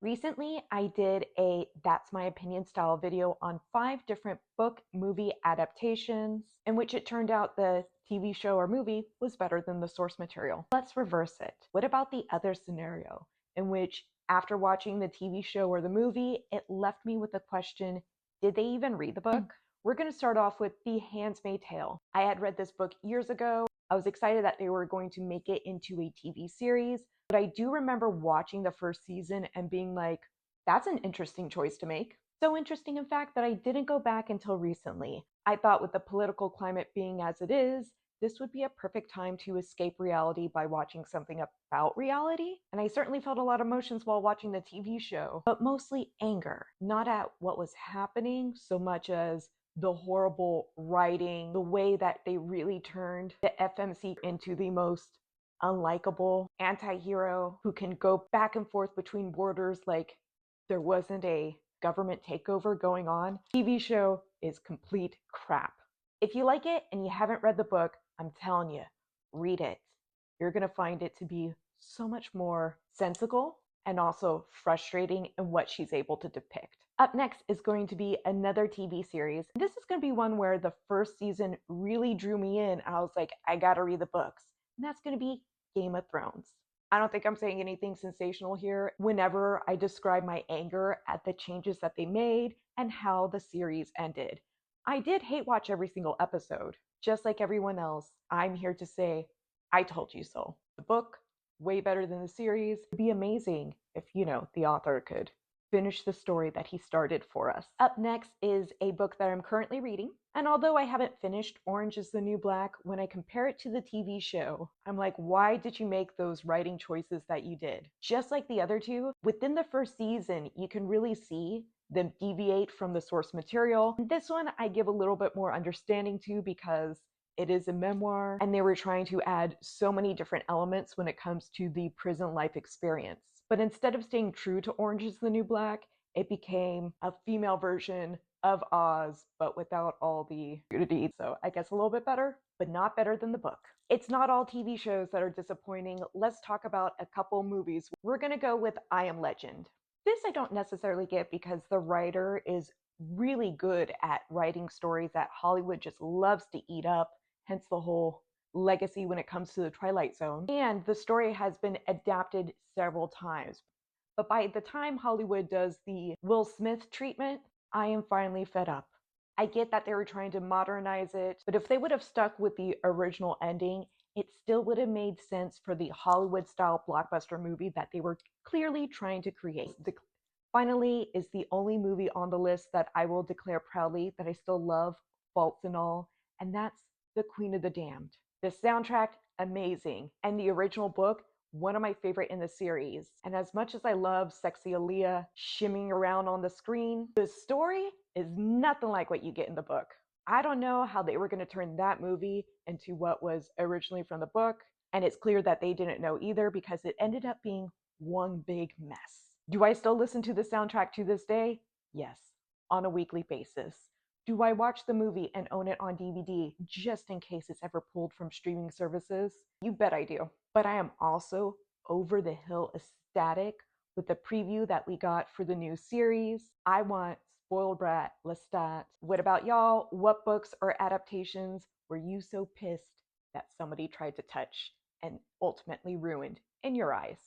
Recently, I did a That's My Opinion style video on 5 different book movie adaptations, in which it turned out the TV show or movie was better than the source material. Let's reverse it. What about the other scenario, in which after watching the TV show or the movie, it left me with the question, did they even read the book? We're going to start off with The Handmaid's Tale. I had read this book years ago. I was excited that they were going to make it into a TV series, but I do remember watching the first season and being like, that's an interesting choice to make. So interesting, in fact, that I didn't go back until recently. I thought with the political climate being as it is, this would be a perfect time to escape reality by watching something about reality. And I certainly felt a lot of emotions while watching the TV show, but mostly anger, not at what was happening so much as the horrible writing, the way that they really turned the FMC into the most unlikable anti-hero who can go back and forth between borders like there wasn't a government takeover going on. TV show is complete crap. If you like it and you haven't read the book, I'm telling you, read it. You're going to find it to be so much more sensical and also frustrating in what she's able to depict. Up next is going to be another TV series. This is going to be one where the first season really drew me in. I was like, I gotta read the books. And that's going to be Game of Thrones. I don't think I'm saying anything sensational here whenever I describe my anger at the changes that they made and how the series ended. I did hate watch every single episode. Just like everyone else, I'm here to say, I told you so. The book, way better than the series. It'd be amazing if, the author could finish the story that he started for us. Up next is a book that I'm currently reading. And although I haven't finished Orange is the New Black, when I compare it to the TV show, I'm like, why did you make those writing choices that you did? Just like the other two, within the first season, you can really see them deviate from the source material. And this one, I give a little bit more understanding to because it is a memoir and they were trying to add so many different elements when it comes to the prison life experience. But instead of staying true to Orange is the New Black, it became a female version of Oz, but without all the nudity. So I guess a little bit better, but not better than the book. It's not all TV shows that are disappointing. Let's talk about a couple movies. We're gonna go with I Am Legend. This I don't necessarily get because the writer is really good at writing stories that Hollywood just loves to eat up, hence the whole legacy when it comes to the Twilight Zone. And the story has been adapted several times. But by the time Hollywood does the Will Smith treatment, I am finally fed up. I get that they were trying to modernize it, but if they would have stuck with the original ending, it still would have made sense for the Hollywood style blockbuster movie that they were clearly trying to create. Finally is the only movie on the list that I will declare proudly that I still love, faults and all, and that's The Queen of the Damned. The soundtrack, amazing. And the original book, one of my favorite in the series. And as much as I love sexy Aaliyah shimmying around on the screen, the story is nothing like what you get in the book. I don't know how they were going to turn that movie into what was originally from the book. And it's clear that they didn't know either because it ended up being one big mess. Do I still listen to the soundtrack to this day? Yes, on a weekly basis. Do I watch the movie and own it on DVD just in case it's ever pulled from streaming services? You bet I do. But I am also over the hill ecstatic with the preview that we got for the new series. I want spoiled brat Lestat. What about y'all? What books or adaptations were you so pissed that somebody tried to touch and ultimately ruined in your eyes?